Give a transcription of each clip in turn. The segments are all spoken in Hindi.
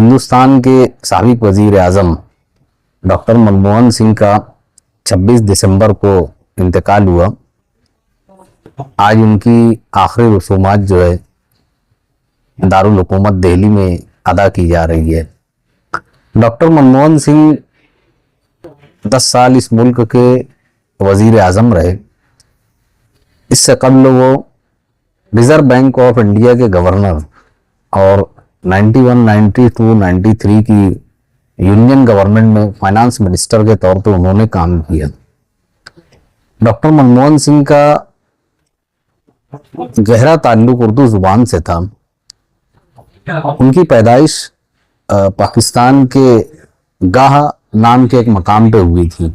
हिंदुस्तान के साबिक वजीर आजम डॉक्टर मनमोहन सिंह का 26 दिसंबर को इंतकाल हुआ। आज उनकी आखिरी रसूमात जो है दारुल हुकूमत दिल्ली में अदा की जा रही है। डॉक्टर मनमोहन सिंह 10 साल इस मुल्क के वजीर आजम रहे। इससे कबल वो रिजर्व बैंक ऑफ इंडिया के गवर्नर और 91, 92, 93 की यूनियन गवर्नमेंट में फाइनेंस मिनिस्टर के तौर पर उन्होंने काम किया। डॉक्टर मनमोहन सिंह का गहरा ताल्लुक उर्दू जुबान से था। उनकी पैदाइश पाकिस्तान के गाह नाम के एक मकाम पे हुई थी।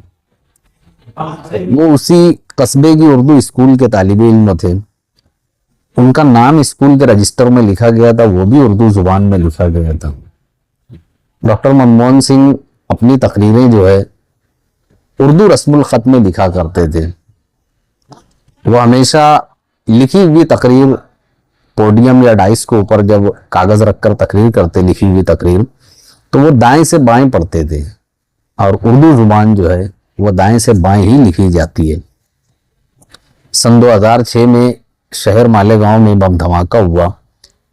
वो उसी कस्बे की उर्दू स्कूल के तालिबे इल्म थे। उनका नाम स्कूल के रजिस्टर में लिखा गया था, वो भी उर्दू जुबान में लिखा गया था। डॉक्टर मनमोहन सिंह अपनी तकरीरें जो है उर्दू रस्मुल खत में लिखा करते थे। वो हमेशा लिखी हुई तकरीर पोडियम या डाइस के ऊपर जब कागज रखकर तकरीर करते, लिखी हुई तकरीर, तो वो दाएं से बाएं पढ़ते थे और उर्दू जुबान जो है वो दाएं से बाएं ही लिखी जाती है। सन 2006 में शहर मालेगांव में बम धमाका हुआ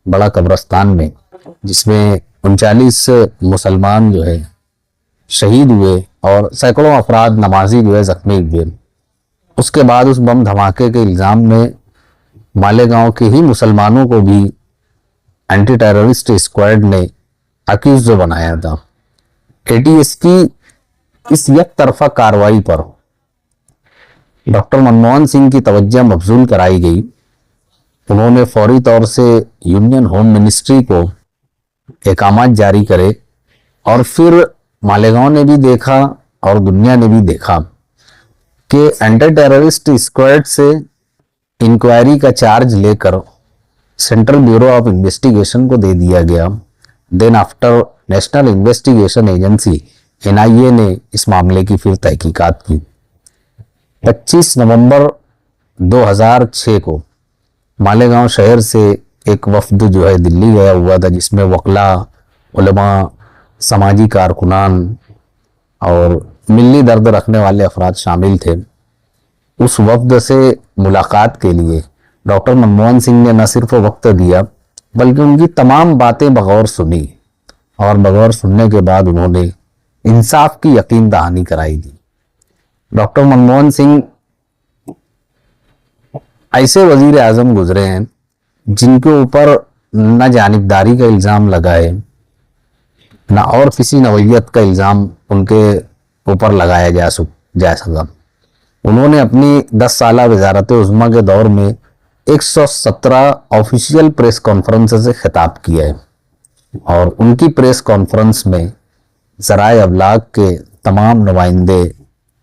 बड़ा कब्रिस्तान में, जिसमें 39 मुसलमान जो है शहीद हुए और सैकड़ों अफराद नमाजी जो है जख्मी हुए। उसके बाद उस बम धमाके के इल्ज़ाम में मालेगांव के ही मुसलमानों को भी एंटी टेररिस्ट स्क्वाड ने अक्यूज बनाया था। एटीएस की इस एक तरफा कार्रवाई पर डॉक्टर मनमोहन सिंह की तवज्जो मबजूल कराई गई। उन्होंने फौरी तौर से यूनियन होम मिनिस्ट्री को अहकामात जारी करे और फिर मालेगांव ने भी देखा और दुनिया ने भी देखा कि एंटी टेररिस्ट स्क्वाड से इंक्वायरी का चार्ज लेकर सेंट्रल ब्यूरो ऑफ इन्वेस्टिगेशन को दे दिया गया। Then after national investigation agency NIA ने इस मामले की फिर तहकीकात की। 25 नवंबर 2006 को मालेगांव शहर से एक वफ्द जो है दिल्ली गया हुआ था, जिसमें वकला, उलमा, समाजी कारकुनान और मिली दर्द रखने वाले अफराद शामिल थे। उस वफ्द से मुलाकात के लिए डॉक्टर मनमोहन सिंह ने न सिर्फ वक्त दिया बल्कि उनकी तमाम बातें बगौर सुनी और बगौर सुनने के बाद उन्होंने इंसाफ की यकीन दहानी कराई थी। डॉक्टर मनमोहन सिंह ऐसे वजीर आजम गुजरे हैं जिनके ऊपर न जानिबदारी का इल्ज़ाम लगा है, न और किसी नवैयत का इल्ज़ाम उनके ऊपर लगाया जा सका। उन्होंने अपनी 10 साला वजारत उज़्मा के दौर में 117 ऑफिशियल प्रेस कॉन्फ्रेंस से खिताब किया है और उनकी प्रेस कॉन्फ्रेंस में ज़राए अबलाग के तमाम नुमाइंदे,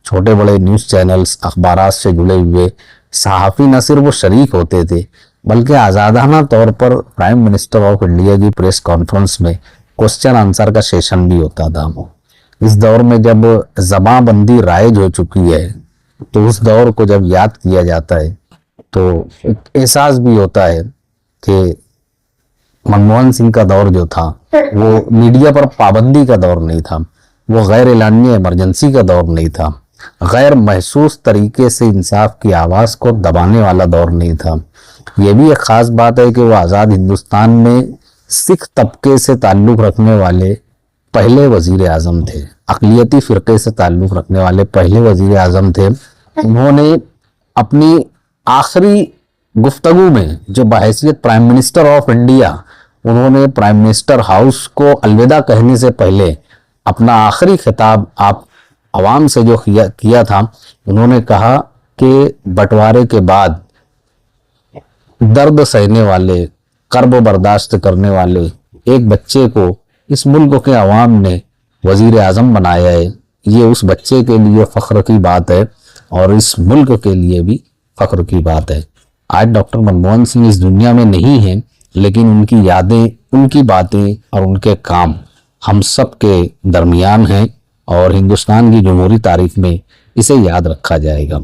छोटे बड़े न्यूज़ चैनल्स, अखबारात से जुड़े हुए सहाफ़ी न सिर्फ वो शरीक होते थे बल्कि आज़ादाना तौर पर प्राइम मिनिस्टर ऑफ इंडिया की प्रेस कॉन्फ्रेंस में क्वेश्चन आंसर का सेशन भी होता था। इस दौर में जब ज़बानबंदी राइज हो चुकी है तो उस दौर को जब याद किया जाता है तो एहसास भी होता है कि मनमोहन सिंह का दौर जो था वो मीडिया पर पाबंदी का दौर नहीं था, वो गैर एलानी इमरजेंसी का दौर नहीं था, गैर महसूस तरीके से इंसाफ की आवाज़ को दबाने वाला दौर नहीं था। यह भी एक ख़ास बात है कि वो आज़ाद हिंदुस्तान में सिख तबके से ताल्लुक़ रखने वाले पहले वजीर आज़म थे, अक़लियती फ़िरक़े से ताल्लुक़ रखने वाले पहले वजीर आज़म थे। उन्होंने अपनी आखिरी गुफ्तगू में जो बहैसियत प्राइम मिनिस्टर ऑफ इंडिया, उन्होंने प्राइम मिनिस्टर हाउस को अलविदा कहने से पहले अपना आखिरी खिताब आप आवाम से जो किया था, उन्होंने कहा कि बंटवारे के बाद दर्द सहने वाले, कर्ब बर्दाश्त करने वाले एक बच्चे को इस मुल्क के अवाम ने वजीर आज़म बनाया है। ये उस बच्चे के लिए फ़ख्र की बात है और इस मुल्क के लिए भी फ़ख्र की बात है। आज डॉक्टर मनमोहन सिंह इस दुनिया में नहीं हैं, लेकिन उनकी यादें, उनकी बातें और उनके काम हम सब के दरमियान हैं और हिंदुस्तान की जमहूरी तारीख में इसे याद रखा जाएगा।